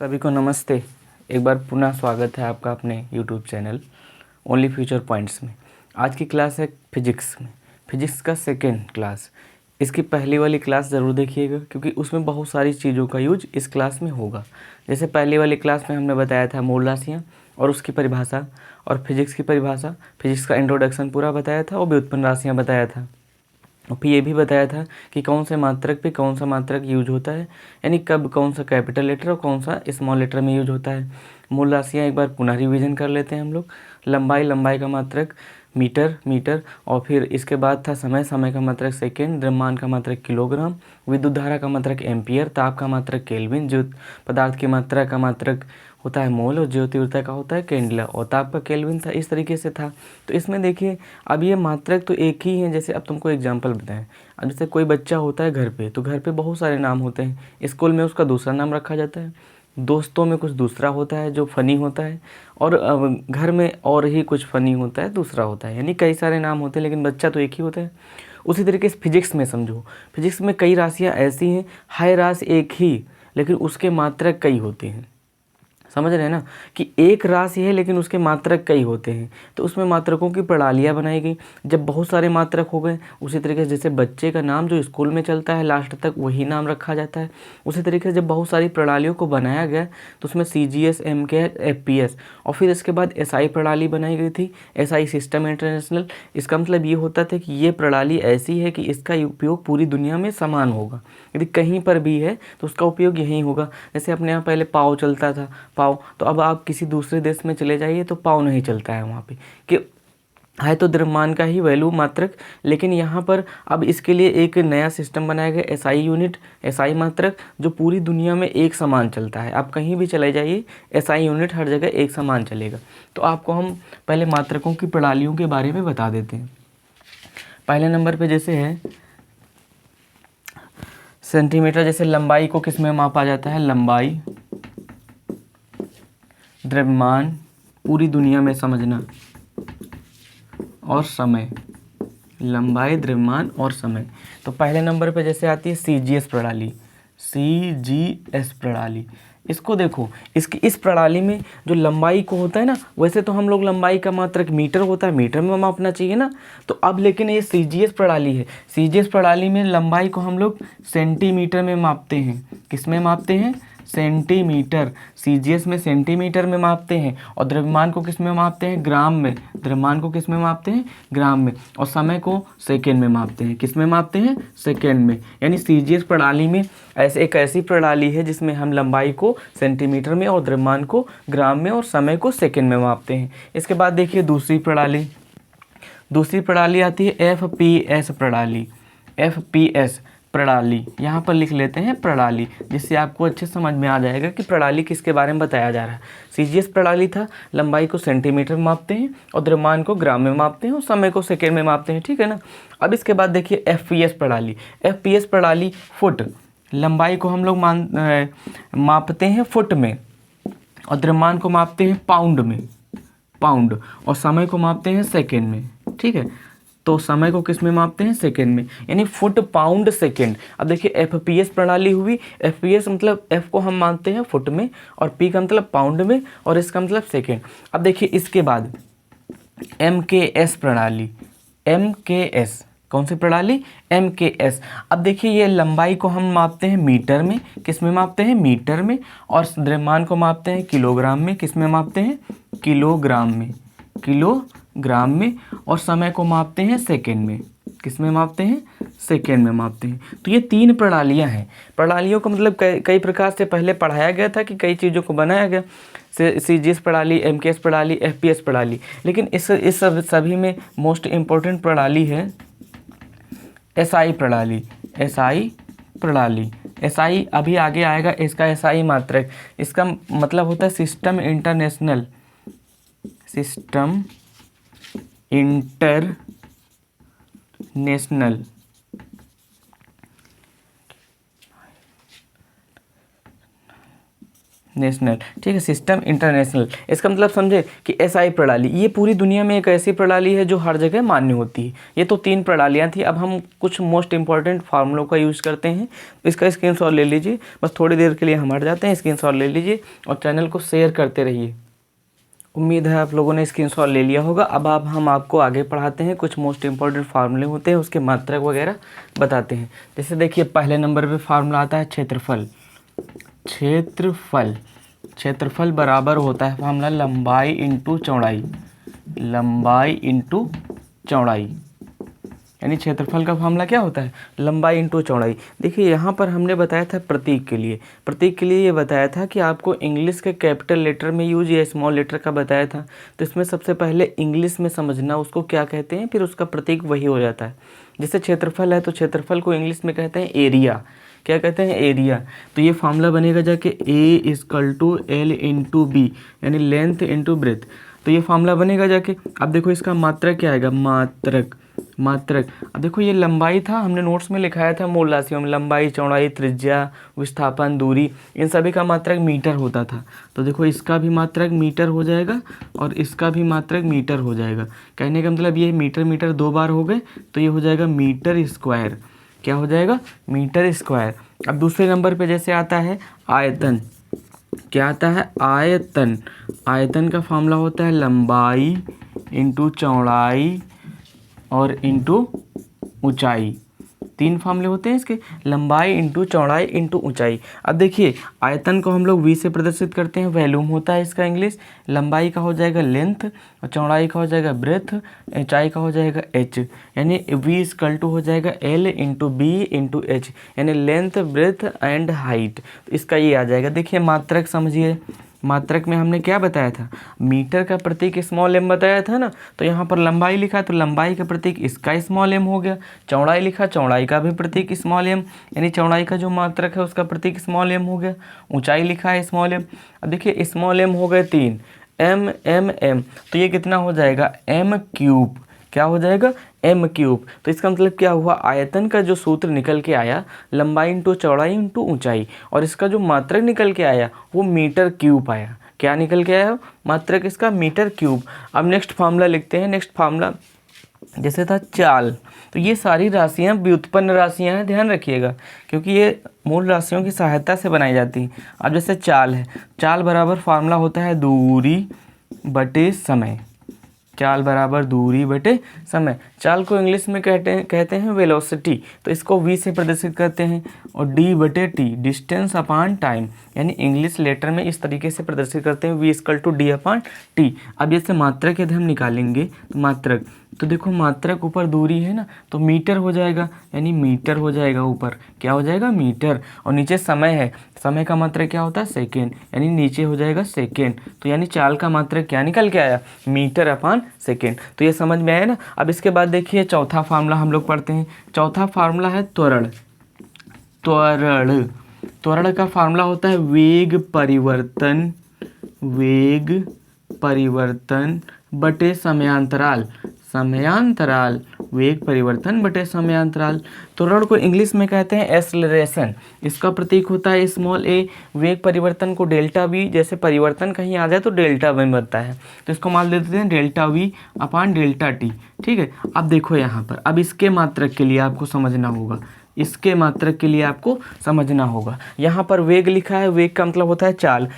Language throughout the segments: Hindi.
सभी को नमस्ते। एक बार पुनः स्वागत है आपका अपने YouTube channel only future points में। आज की क्लास है फिजिक्स में, फिजिक्स का सेकेंड क्लास। इसकी पहली वाली क्लास ज़रूर देखिएगा क्योंकि उसमें बहुत सारी चीज़ों का यूज इस क्लास में होगा। जैसे पहली वाली क्लास में हमने बताया था मूल राशियाँ और उसकी परिभाषा और फिजिक्स की परिभाषा, फिजिक्स का इंट्रोडक्शन पूरा बताया था और व्युत्पन्न राशियाँ बताया था। और फिर ये भी बताया था कि कौन से मात्रक पे कौन सा मात्रक यूज होता है, यानी कब कौन सा कैपिटल लेटर और कौन सा स्मॉल लेटर में यूज होता है। मूल राशियाँ एक बार पुनः रिवीजन कर लेते हैं हम लोग। लंबाई का मात्रक मीटर और फिर इसके बाद था समय का मात्रक सेकेंड, द्रव्यमान का मात्रक किलोग्राम, विद्युत धारा का मात्रक एम्पियर, ताप का मात्रक केल्विन, ज्योत पदार्थ की मात्रा का मात्रक होता है मोल और ज्योतिर्ता का होता है कैंडला और ताप का केल्विन था। इस तरीके से था। तो इसमें देखिए अब ये मात्रक तो एक ही है। जैसे अब तुमको एग्जांपल बताएं, अब जैसे कोई बच्चा होता है घर पे, तो घर पे बहुत सारे नाम होते हैं। स्कूल में उसका दूसरा नाम रखा जाता है, दोस्तों में कुछ दूसरा होता है जो फ़नी होता है, और घर में और ही कुछ फ़नी होता है दूसरा होता है, यानी कई सारे नाम होते हैं लेकिन बच्चा तो एक ही होता है। उसी तरीके से फिजिक्स में समझो, फिजिक्स में कई राशियाँ ऐसी हैं, हर राशि एक ही लेकिन उसके मात्रक कई होते हैं। समझ रहे हैं ना कि एक राशि है लेकिन उसके मात्रक कई होते हैं। तो उसमें मात्रकों की प्रणालियाँ बनाई गई। जब बहुत सारे मात्रक हो गए, उसी तरीके से जैसे बच्चे का नाम जो स्कूल में चलता है लास्ट तक वही नाम रखा जाता है। उसी तरीके से जब बहुत सारी प्रणालियों को बनाया गया तो उसमें CGS, MCAT, FPS और फिर इसके बाद SI प्रणाली बनाई गई थी, SI सिस्टम इंटरनेशनल। इसका मतलब ये होता था कि ये प्रणाली ऐसी है कि इसका उपयोग पूरी दुनिया में समान होगा। यदि कहीं पर भी है तो उसका उपयोग यहीं होगा। जैसे अपने यहाँ पहले पाव चलता था, पाव, तो अब आप किसी दूसरे देश में चले जाइए तो पाव नहीं चलता है वहाँ पे, कि है तो द्रव्यमान का ही वैल्यू मात्रक। लेकिन यहाँ पर अब इसके लिए एक नया सिस्टम बनाया गया, SI यूनिट, SI मात्रक, जो पूरी दुनिया में एक समान चलता है। आप कहीं भी चले जाइए SI यूनिट हर जगह एक समान चलेगा। तो आपको हम पहले मात्रकों की प्रणालियों के बारे में बता देते हैं। पहले नंबर पर जैसे है सेंटीमीटर। जैसे लंबाई को किस में मापा जाता है? लंबाई, द्रव्यमान, पूरी दुनिया में समझना, और समय। लंबाई, द्रव्यमान और समय। तो पहले नंबर पे जैसे आती है CGS प्रणाली, CGS प्रणाली। इसको देखो, इसकी इस प्रणाली में जो लंबाई को होता है ना, वैसे तो हम लोग लंबाई का मात्रक मीटर होता है, मीटर में मापना चाहिए ना। तो अब लेकिन ये CGS प्रणाली है। CGS प्रणाली में लंबाई को हम लोग सेंटीमीटर में मापते हैं। किस में मापते हैं? सेंटीमीटर। CGS में सेंटीमीटर में मापते हैं। और द्रव्यमान को किस में मापते हैं? ग्राम में। द्रव्यमान को किस में मापते हैं? ग्राम में। और समय को सेकेंड में मापते हैं। किस में मापते हैं? सेकेंड में। यानी CGS प्रणाली में एक ऐसी प्रणाली है जिसमें हम लंबाई को सेंटीमीटर में और द्रव्यमान को ग्राम में और समय को सेकेंड में मापते हैं। इसके बाद देखिए दूसरी प्रणाली आती है FPS प्रणाली। FPS प्रणाली, यहाँ पर लिख लेते हैं प्रणाली, जिससे आपको अच्छे समझ में आ जाएगा कि प्रणाली किसके बारे में बताया जा रहा है। CGS प्रणाली था, लंबाई को सेंटीमीटर में मापते हैं और द्रव्यमान को ग्राम में मापते हैं और समय को सेकेंड में मापते हैं, ठीक है ना। अब इसके बाद देखिए FPS प्रणाली। FPS प्रणाली फुट, लंबाई को हम लोग मापते हैं फुट में और द्रव्यमान को मापते हैं पाउंड और समय को मापते हैं सेकेंड में, ठीक है। तो समय को किस में मापते हैं? सेकेंड में, यानी फुट, पाउंड, सेकेंड। अब देखिए FPS प्रणाली हुई। FPS मतलब F को हम मानते हैं फुट में और P का मतलब पाउंड में और इसका मतलब सेकेंड। अब देखिए इसके बाद MKS प्रणाली। MKS कौन सी प्रणाली? MKS। अब देखिए ये लंबाई को हम मापते हैं मीटर में। किस में मापते हैं? मीटर में। और द्रव्यमान को मापते हैं किलोग्राम में। किस में मापते हैं? किलोग्राम में। और समय को मापते हैं सेकेंड में। किस में मापते हैं? सेकेंड में मापते हैं। तो ये तीन प्रणालियां हैं। प्रणालियों का मतलब कई प्रकार से पहले पढ़ाया गया था कि कई चीज़ों को बनाया गया, CGS प्रणाली, MKS प्रणाली, FPS प्रणाली। लेकिन इस सभी में मोस्ट इम्पोर्टेंट प्रणाली है SI प्रणाली। SI अभी आगे आएगा। इसका SI मात्रक, इसका मतलब होता है सिस्टम इंटरनेशनल नेशनल, ठीक है, सिस्टम इंटरनेशनल। इसका मतलब समझे कि एसआई प्रणाली, ये पूरी दुनिया में एक ऐसी प्रणाली है जो हर जगह मान्य होती है। ये तो 3 प्रणालियाँ थी। अब हम कुछ मोस्ट इंपॉर्टेंट फार्मूलों का यूज़ करते हैं। इसका स्क्रीनशॉट ले लीजिए, बस थोड़ी देर के लिए हम हट जाते हैं, स्क्रीनशॉट ले लीजिए और चैनल को शेयर करते रहिए। उम्मीद है आप लोगों ने स्क्रीनशॉट ले लिया होगा। अब हम आपको आगे पढ़ाते हैं, कुछ मोस्ट इंपॉर्टेंट फार्मूले होते हैं, उसके मात्रक वगैरह बताते हैं। जैसे देखिए पहले नंबर पे फार्मूला आता है क्षेत्रफल। क्षेत्रफल बराबर होता है फार्मूला लंबाई इंटू चौड़ाई, लंबाई इंटू चौड़ाई, यानी क्षेत्रफल का फार्मूला क्या होता है, लंबाई इंटू चौड़ाई। देखिए यहाँ पर हमने बताया था प्रतीक के लिए ये बताया था कि आपको इंग्लिश के कैपिटल लेटर में यूज या स्मॉल लेटर का बताया था। तो इसमें सबसे पहले इंग्लिश में समझना उसको क्या कहते हैं, फिर उसका प्रतीक वही हो जाता है। जैसे क्षेत्रफल है तो क्षेत्रफल को इंग्लिश में कहते हैं एरिया। क्या कहते हैं, एरिया। तो ये फार्मूला बनेगा जाके A = L × B, यानी लेंथ इंटू ब्रेथ। तो ये फार्मूला बनेगा जाके। अब देखो इसका मात्रक क्या आएगा, मात्रक। अब देखो ये लंबाई था, हमने नोट्स में लिखाया था मूल राशियों में, लंबाई, चौड़ाई, त्रिज्या, विस्थापन, दूरी, इन सभी का मात्रक मीटर होता था। तो देखो इसका भी मात्रक मीटर हो जाएगा और इसका भी मात्रक मीटर हो जाएगा। कहने का मतलब ये मीटर 2 बार हो गए, तो ये हो जाएगा मीटर स्क्वायर। क्या हो जाएगा, मीटर स्क्वायर। अब दूसरे नंबर पे जैसे आता है आयतन। क्या आता है, आयतन। आयतन का फार्मूला होता है लंबाई इंटू चौड़ाई और इंटू ऊंचाई। 3 फार्मूले होते हैं इसके, लंबाई इंटू चौड़ाई इंटू ऊंचाई। अब देखिए आयतन को हम लोग V से प्रदर्शित करते हैं, वॉल्यूम होता है इसका इंग्लिश। लंबाई का हो जाएगा लेंथ और चौड़ाई का हो जाएगा ब्रेथ, ऊंचाई का हो जाएगा h, यानी V = हो जाएगा L × B × h, यानी लेंथ, ब्रेथ एंड हाइट। तो इसका ये आ जाएगा। देखिए मात्रक समझिए, मात्रक में हमने क्या बताया था, मीटर का प्रतीक स्मॉल m बताया था ना। तो यहाँ पर लंबाई लिखा तो लंबाई का प्रतीक इसका स्मॉल m हो गया। चौड़ाई लिखा, चौड़ाई का भी प्रतीक स्मॉल m, यानी चौड़ाई का जो मात्रक है उसका प्रतीक स्मॉल m हो गया। ऊंचाई लिखा है स्मॉल m। अब देखिए स्मॉल m हो गए 3, m। तो ये कितना हो जाएगा, m³। क्या हो जाएगा, m³। तो इसका मतलब क्या हुआ, आयतन का जो सूत्र निकल के आया लंबाई इंटू चौड़ाई इंटू ऊंचाई, और इसका जो मात्रक निकल के आया वो मीटर³ आया। क्या निकल के आया, मात्रक इसका मीटर³। अब नेक्स्ट फार्मूला लिखते हैं। नेक्स्ट फार्मूला जैसे था चाल। तो ये सारी राशियाँ व्युत्पन्न राशियाँ हैं, ध्यान रखिएगा, क्योंकि ये मूल राशियों की सहायता से बनाई जाती हैं। अब जैसे चाल है, चाल बराबर फार्मूला होता है दूरी बटे समय। चाल बराबर दूरी बटे समय। चाल को इंग्लिश में कहते हैं वेलोसिटी। तो इसको V से प्रदर्शित करते हैं, और D/T, डिस्टेंस अपॉन टाइम, यानी इंग्लिश लेटर में इस तरीके से प्रदर्शित करते हैं, V = D/T। अब जैसे मात्रक यदि हम निकालेंगे तो मात्रक, तो देखो मात्रक ऊपर दूरी है ना, तो मीटर हो जाएगा, यानी मीटर हो जाएगा ऊपर। क्या हो जाएगा, मीटर। और नीचे समय है, समय का मात्रक क्या होता है, सेकेंड, यानी नीचे हो जाएगा सेकेंड। तो यानी चाल का मात्रक क्या निकल के आया, मीटर/सेकेंड। तो ये समझ में आया ना। अब इसके बाद देखिए चौथा फार्मूला हम लोग पढ़ते हैं। चौथा फार्मूला है त्वरण। त्वरण का फार्मूला होता है वेग परिवर्तन बटे समयांतराल। वेग परिवर्तन बटे समयांतराल। त्वरण को इंग्लिश में कहते हैं एक्सेलरेशन। इसका प्रतीक होता है स्मॉल a। वेग परिवर्तन को ΔV, जैसे परिवर्तन कहीं आ जाए तो ΔV बनता है, तो इसको मान देते हैं ΔV/ΔT। ठीक है। अब देखो यहाँ पर, अब इसके मात्रक के लिए आपको समझना होगा, यहाँ पर वेग लिखा है, वेग का मतलब होता है चाल,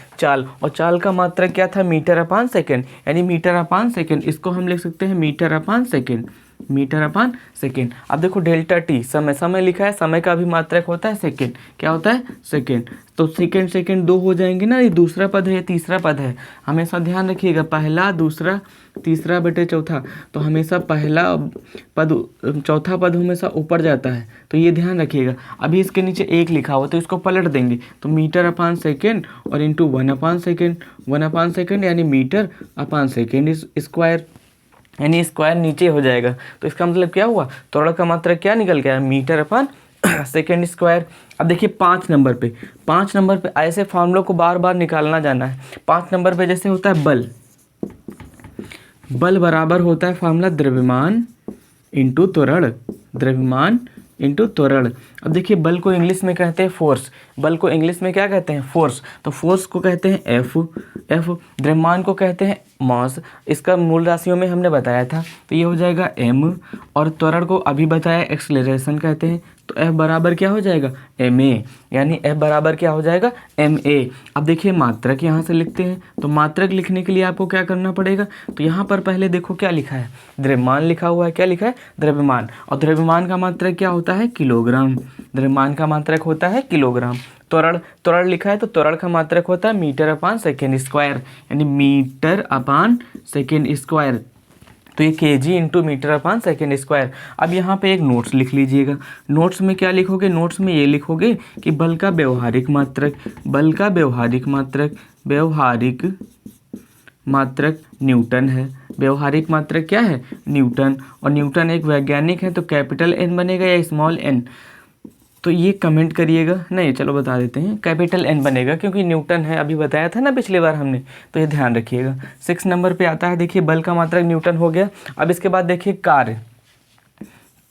और चाल का मात्रक क्या था, मीटर/सेकेंड, यानी मीटर/सेकेंड। इसको हम लिख सकते हैं मीटर/सेकेंड। अब देखो ΔT, समय लिखा है, समय का भी मात्रक होता है सेकेंड। क्या होता है, सेकेंड। तो सेकेंड 2 हो जाएंगे ना, ये दूसरा पद है, तीसरा पद है, हमेशा ध्यान रखिएगा, पहला, दूसरा, तीसरा बटे चौथा। तो हमेशा पहला पद, चौथा पद हमेशा ऊपर जाता है, तो ये ध्यान रखिएगा। अभी इसके नीचे 1 लिखा हुआ, तो इसको पलट देंगे, तो मीटर/सेकेंड और इंटू 1/सेकेंड, यानी मीटर/सेकेंड स्क्वायर, यानी स्क्वायर नीचे हो जाएगा। तो इसका मतलब क्या हुआ, त्वरण का मात्रक क्या निकल गया, मीटर/सेकेंड स्क्वायर। अब देखिए 5 नंबर पे ऐसे फार्मूलों को बार बार निकालना जाना है। 5 नंबर पे जैसे होता है बल बराबर होता है फार्मूला द्रव्यमान इंटू त्वरण, इंटू त्वरण। अब देखिए बल को इंग्लिश में कहते हैं फोर्स, बल को इंग्लिश में क्या कहते हैं? फोर्स। तो फोर्स को कहते हैं एफ, द्रव्यमान को कहते हैं मास। इसका मूल राशियों में हमने बताया था, तो ये हो जाएगा m, और त्वरण को अभी बताया एक्सलेरेशन कहते हैं। तो F बराबर क्या हो जाएगा? ma, यानी F बराबर क्या हो जाएगा? ma। अब देखिए मात्रक यहाँ से लिखते हैं, तो मात्रक लिखने के लिए आपको क्या करना पड़ेगा? तो यहाँ पर पहले देखो क्या लिखा है, द्रव्यमान लिखा हुआ है। क्या लिखा है? द्रव्यमान। और द्रव्यमान का मात्रक क्या होता है? किलोग्राम। द्रव्यमान का मात्रक होता है किलोग्राम। त्वरण लिखा है, तो त्वरण का मात्रक होता है मीटर अपान सेकेंड स्क्वायर, यानी मीटर अपान सेकेंड स्क्वायर। तो ये केजी इंटू मीटर अपान सेकेंड स्क्वायर। अब यहाँ पे एक नोट्स लिख लीजिएगा। नोट्स में क्या लिखोगे? नोट्स में ये लिखोगे कि बल का व्यवहारिक मात्रक, बल का व्यवहारिक मात्रक न्यूटन है। व्यवहारिक मात्रक क्या है? न्यूटन। और न्यूटन एक वैज्ञानिक है, तो कैपिटल N बनेगा या स्मॉल n? तो ये कमेंट करिएगा। नहीं, चलो बता देते हैं, कैपिटल N बनेगा, क्योंकि न्यूटन है, अभी बताया था ना पिछली बार हमने, तो ये ध्यान रखिएगा। 6 नंबर पे आता है, देखिए बल का मात्रक न्यूटन हो गया। अब इसके बाद देखिए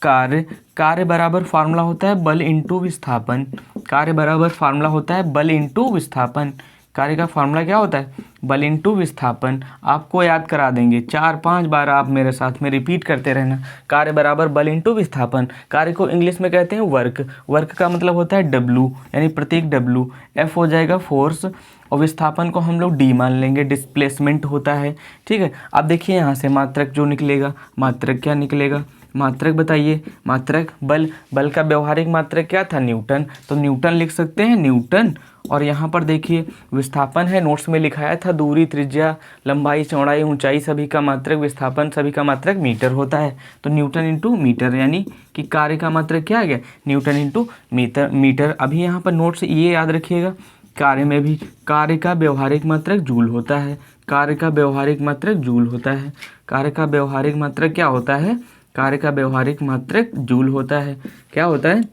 कार्य बराबर फार्मूला होता है बल इंटू विस्थापन। कार्य बराबर फार्मूला होता है बल इंटू विस्थापन। कार्य का फार्मूला क्या होता है? बल इंटू विस्थापन। आपको याद करा देंगे, 4-5 बार आप मेरे साथ में रिपीट करते रहना। कार्य बराबर बल इंटू विस्थापन। कार्य को इंग्लिश में कहते हैं वर्क। वर्क का मतलब होता है W, यानी प्रतीक W। F हो जाएगा फोर्स, और विस्थापन को हम लोग D मान लेंगे, डिस्प्लेसमेंट होता है। ठीक है। अब देखिए यहाँ से मात्रक जो निकलेगा, मात्रक क्या निकलेगा? मात्रक बताइए। मात्रक बल का व्यवहारिक मात्रक क्या था? न्यूटन। तो न्यूटन लिख सकते हैं, न्यूटन। और यहाँ पर देखिए विस्थापन है, नोट्स में लिखाया था दूरी, त्रिज्या, लंबाई, चौड़ाई, ऊंचाई सभी का मात्रक, विस्थापन सभी का मात्रक मीटर होता है। तो न्यूटन इंटू मीटर, यानी कि कार्य का मात्रक क्या आ गया? Newton into metre. अभी यहाँ पर नोट्स ये याद रखिएगा, कार्य में भी कार्य का व्यवहारिक मात्रक जूल होता है। कार्य का व्यवहारिक मात्रक जूल होता है। कार्य का व्यवहारिक मात्रक क्या होता है? कार्य का व्यवहारिक मात्रक जूल होता है। क्या होता है?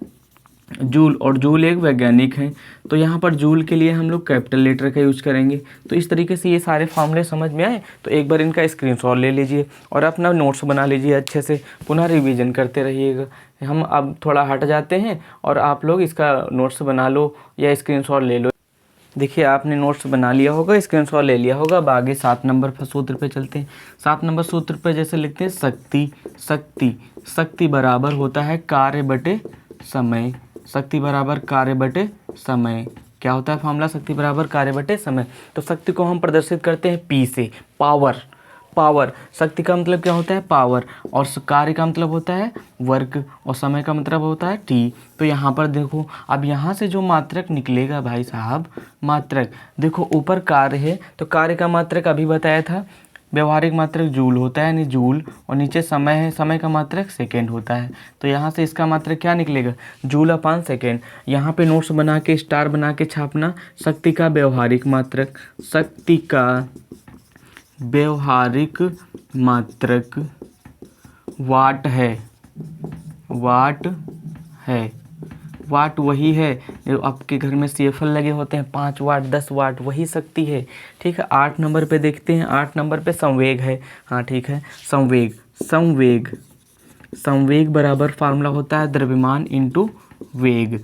जूल। और जूल एक वैज्ञानिक हैं, तो यहाँ पर जूल के लिए हम लोग कैपिटल लेटर का यूज करेंगे। तो इस तरीके से ये सारे फॉर्मूले समझ में आए, तो एक बार इनका स्क्रीनशॉट ले लीजिए और अपना नोट्स बना लीजिए, अच्छे से पुनः रिवीजन करते रहिएगा। हम अब थोड़ा हट जाते हैं और आप लोग इसका नोट्स बना लो या स्क्रीनशॉट ले लो। देखिए आपने नोट्स बना लिया होगा, स्क्रीनशॉट ले लिया होगा। अब आगे 7 नंबर पर सूत्र पे चलते हैं। 7 नंबर सूत्र पे जैसे लिखते हैं शक्ति बराबर होता है कार्य बटे समय। शक्ति बराबर कार्य बटे समय। क्या होता है फॉर्मूला? शक्ति बराबर कार्य बटे समय। तो शक्ति को हम प्रदर्शित करते हैं P से, पावर। शक्ति का मतलब क्या होता है? पावर। और कार्य का मतलब होता है वर्क, और समय का मतलब होता है T। तो यहाँ पर देखो, अब यहाँ से जो मात्रक निकलेगा भाई साहब, मात्रक देखो, ऊपर कार्य है, तो कार्य का मात्रक अभी बताया था, व्यवहारिक मात्रक जूल होता है, यानी जूल। और नीचे समय है, समय का मात्रक सेकेंड होता है। तो यहाँ से इसका मात्रक क्या निकलेगा? जूल अपान सेकेंड। यहाँ पे नोट्स बना के स्टार बना के छापना। शक्ति का व्यवहारिक मात्रक, शक्ति का व्यवहारिक मात्रक वाट है। वाट वही है जो आपके घर में CFL लगे होते हैं, 5 वाट 10 वाट, वही शक्ति है। ठीक है। 8 नंबर पे देखते हैं। 8 नंबर पे संवेग है। हाँ ठीक है, संवेग बराबर फार्मूला होता है द्रव्यमान इंटू वेग।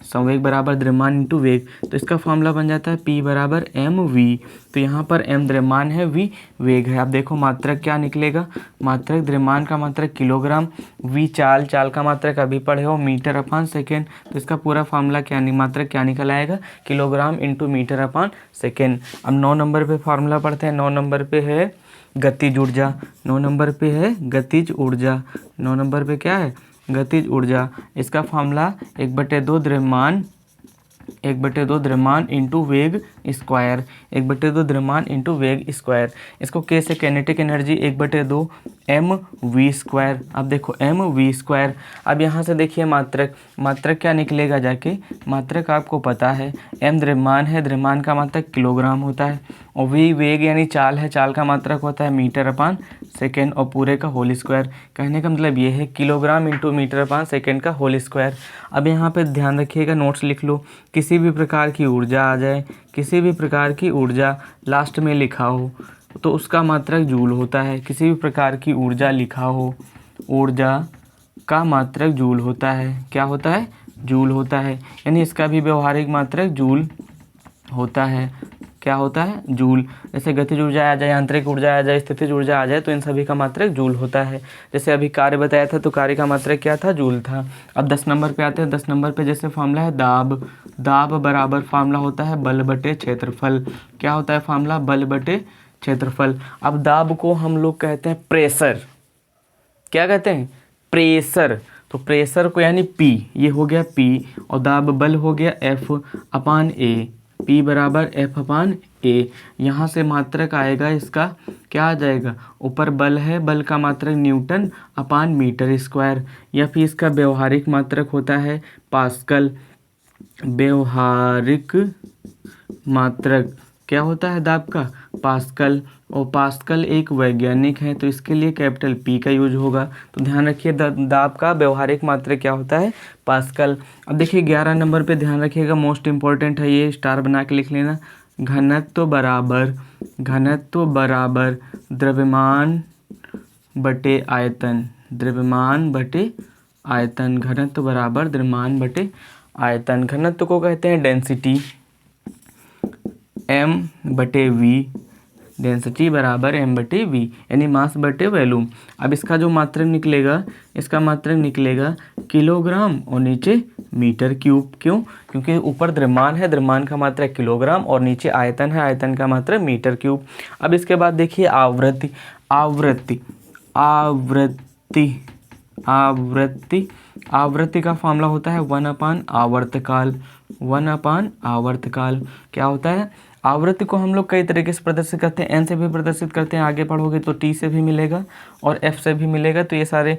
संवेग बराबर द्रव्यमान इंटू वेग। तो इसका फार्मूला बन जाता है P बराबर mv। तो यहाँ पर m द्रव्यमान है, v वेग है। अब देखो मात्रक क्या निकलेगा? मात्रक द्रव्यमान का मात्रक किलोग्राम, v चाल का मात्रक अभी पढ़े हो, मीटर अपान सेकेंड। तो इसका पूरा फार्मूला क्या मात्रक क्या निकल आएगा? किलोग्राम इंटू मीटर अपान सेकेंड। अब 9 नंबर पे फार्मूला पढ़ते हैं। 9 नंबर पे है गतिज ऊर्जा। 9 नंबर पे है गतिज ऊर्जा। 9 नंबर पे क्या है? गतिज ऊर्जा। इसका फार्मूला 1/2 द्रव्यमान इंटू वेग स्क्वायर। 1/2 द्रव्यमान इंटू वेग स्क्वायर। इसको के से कैनेटिक एनर्जी 1/2 mv²। अब देखो mv²। अब यहाँ से देखिए मात्रक क्या निकलेगा जाके? मात्रक आपको पता है, m द्रव्यमान है, द्रव्यमान का मात्रक किलोग्राम होता है, और v वेग यानी चाल है, चाल का मात्रक होता है मीटर अपान सेकेंड, और पूरे का होल स्क्वायर। कहने का मतलब ये है किलोग्राम इंटू मीटर अपान सेकेंड का होल स्क्वायर। अब यहाँ पे ध्यान रखिएगा, नोट्स लिख लो। किसी भी प्रकार की ऊर्जा आ जाए, किसी भी प्रकार की ऊर्जा लास्ट में लिखा हो तो उसका मात्रक जूल होता है। किसी भी प्रकार की ऊर्जा लिखा हो, ऊर्जा का मात्रक जूल होता है। क्या होता है? जूल होता है। यानी इसका भी व्यवहारिक मात्रक जूल होता है। क्या होता है? जूल। जैसे गतिज ऊर्जा आ जाए, आंतरिक ऊर्जा आ जाए, स्थितिज ऊर्जा आ जाए, तो इन सभी का मात्रक जूल होता है। जैसे अभी कार्य बताया था तो कार्य का मात्रक क्या था? जूल था। अब 10 नंबर पे आते हैं। 10 नंबर पे जैसे फॉर्मूला है दाब। दाब बराबर फॉर्मूला होता है बल बटे क्षेत्रफल। क्या होता है फॉर्मूला? बल बटे क्षेत्रफल। अब दाब को हम लोग कहते हैं प्रेशर। क्या कहते हैं? प्रेशर। तो प्रेशर को यानी P, ये हो गया P, और दाब बल हो गया F अपान A। P बराबर F अपान A। यहाँ से मात्रक आएगा इसका, क्या आ जाएगा? ऊपर बल है, बल का मात्रक न्यूटन अपान मीटर स्क्वायर, या फिर इसका व्यवहारिक मात्रक होता है पास्कल। व्यवहारिक मात्रक क्या होता है दाब का? पास्कल। और पास्कल एक वैज्ञानिक है, तो इसके लिए कैपिटल P का यूज होगा। तो ध्यान रखिए दाब का व्यवहारिक मात्रक क्या होता है? पास्कल। अब देखिए 11 नंबर पे ध्यान रखिएगा, मोस्ट इंपॉर्टेंट है ये, स्टार बना के लिख लेना। घनत्व बराबर द्रव्यमान बटे आयतन। द्रव्यमान बटे आयतन। घनत्व बराबर द्रव्यमान बटे आयतन। घनत्व को कहते हैं डेंसिटी, m बटे वी। डेंसिटी बराबर m बटे वी, यानी मास बटे वॉल्यूम। अब इसका जो मात्रक निकलेगा, इसका मात्रक निकलेगा किलोग्राम और नीचे मीटर क्यूब। क्यों? क्योंकि ऊपर द्रव्यमान है, द्रव्यमान का मात्रक किलोग्राम, और नीचे आयतन है, आयतन का मात्रक मीटर क्यूब। अब इसके बाद देखिए आवृत्ति। आवृत्ति आवृत्ति आवृत्ति आवृत्ति का फॉर्मूला होता है 1 अपान आवर्तकाल। 1 अपान आवर्तकाल। क्या होता है? आवृत्ति को हम लोग कई तरीके से प्रदर्शित करते हैं। एन से भी प्रदर्शित करते हैं, आगे पढ़ोगे तो टी से भी मिलेगा और एफ से भी मिलेगा। तो ये सारे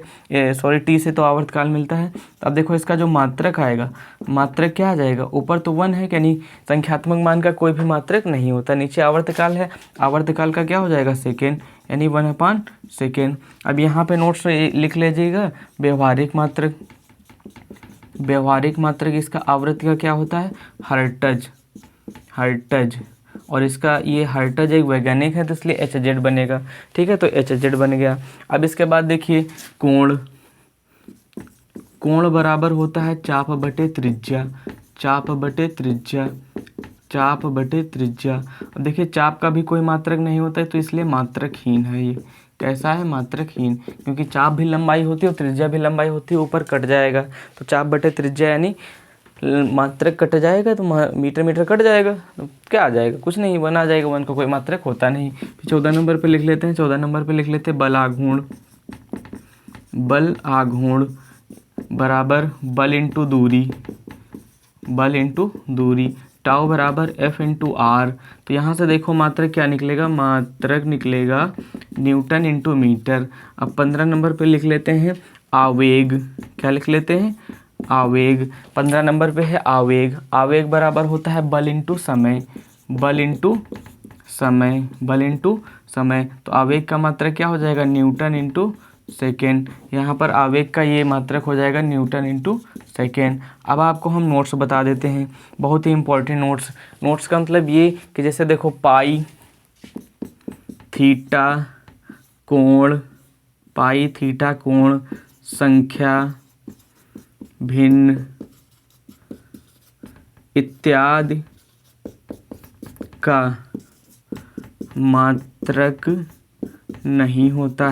टी से तो आवर्तकाल मिलता है। तो अब देखो इसका जो मात्रक आएगा, मात्रक क्या आ जाएगा? ऊपर तो 1 है, यानी संख्यात्मक मान का कोई भी मात्रक नहीं होता। नीचे आवर्तकाल है, आवर्तकाल का क्या हो जाएगा? सेकेंड, यानी 1 अपान सेकेंड। अब यहाँ पे नोट्स लिख लीजिएगा व्यवहारिक मात्रक। व्यवहारिक मात्रक इसका आवृत्ति का क्या होता है? हर्ट्ज। और इसका ये हर्ट्ज एक वैज्ञानिक है, तो इसलिए HZ बनेगा। ठीक है, तो HZ बन गया। अब इसके बाद देखिए कोण। कोण बराबर होता है चाप बटे त्रिज्या। चाप बटे त्रिज्या। अब देखिए चाप का भी कोई मात्रक नहीं होता है, तो इसलिए मात्रकहीन है ये। कैसा है? मात्रकहीन, क्योंकि चाप भी लंबाई होती है और त्रिज्या भी लंबाई होती है, ऊपर कट जाएगा। तो चाप बटे त्रिज्या यानी मात्रक कट जाएगा, तो मीटर कट जाएगा, तो क्या आ जाएगा? कुछ नहीं, 1 आ जाएगा। 1 का कोई मात्रक होता नहीं। फिर 14 नंबर पे लिख लेते हैं। 14 नंबर पे लिख लेते हैं बल आघूर्ण। बल आघूर्ण बराबर बल इंटू दूरी। टाउ बराबर F इंटू आर। तो यहाँ से देखो मात्रक क्या निकलेगा? मात्रक निकलेगा न्यूटन इंटू मीटर। अब 15 नंबर पे लिख लेते हैं आवेग। क्या लिख लेते हैं? आवेग। 15 नंबर पे है आवेग। आवेग बराबर होता है बल इंटू समय। तो आवेग का मात्रक क्या हो जाएगा? Newton into second. यहाँ पर आवेग का ये मात्रक हो जाएगा न्यूटन इंटू सेकेंड। अब आपको हम नोट्स बता देते हैं, बहुत ही इंपॉर्टेंट नोट्स का मतलब ये कि जैसे देखो पाई थीटा कोण, संख्या, भिन्न इत्यादि का मात्रक नहीं होता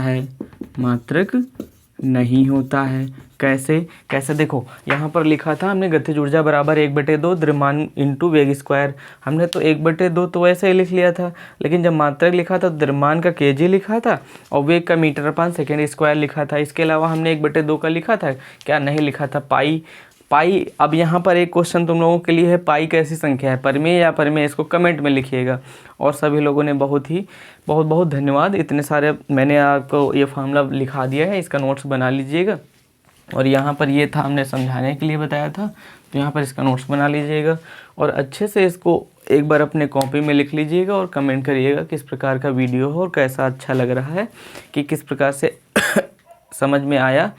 है। कैसे देखो, यहाँ पर लिखा था हमने गतिज ऊर्जा बराबर 1/2 द्रव्यमान इंटू वेग स्क्वायर। हमने तो 1/2 तो वैसे ही लिख लिया था, लेकिन जब मात्रक लिखा था द्रव्यमान का kg लिखा था और वेग का मीटर अपान सेकेंड स्क्वायर लिखा था। इसके अलावा हमने 1/2 का लिखा था, क्या नहीं लिखा था? पाई। अब यहाँ पर एक क्वेश्चन तुम लोगों के लिए है, पाई कैसी संख्या है? परिमेय या परिमेय? इसको कमेंट में लिखिएगा। और सभी लोगों ने बहुत धन्यवाद, इतने सारे मैंने आपको ये फार्मूला लिखा दिया है, इसका नोट्स बना लीजिएगा। और यहाँ पर ये था, हमने समझाने के लिए बताया था, तो यहाँ पर इसका नोट्स बना लीजिएगा और अच्छे से इसको एक बार अपने कॉपी में लिख लीजिएगा और कमेंट करिएगा किस प्रकार का वीडियो हो और कैसा अच्छा लग रहा है, कि किस प्रकार से समझ में आया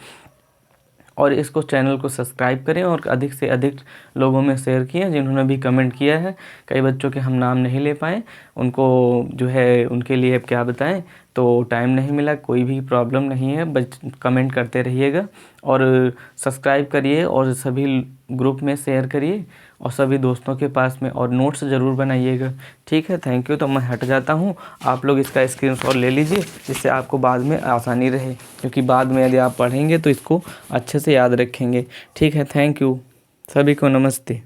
और इसको चैनल को सब्सक्राइब करें और अधिक से अधिक लोगों में शेयर किए जिन्होंने भी कमेंट किया है। कई बच्चों के हम नाम नहीं ले पाए, उनको जो है उनके लिए अब क्या बताएं, तो टाइम नहीं मिला। कोई भी प्रॉब्लम नहीं है, बस कमेंट करते रहिएगा और सब्सक्राइब करिए और सभी ग्रुप में शेयर करिए और सभी दोस्तों के पास में, और नोट्स ज़रूर बनाइएगा। ठीक है, थैंक यू। तो मैं हट जाता हूँ, आप लोग इसका स्क्रीनशॉट ले लीजिए जिससे आपको बाद में आसानी रहे, क्योंकि बाद में यदि आप पढ़ेंगे तो इसको अच्छे से याद रखेंगे। ठीक है, थैंक यू, सभी को नमस्ते।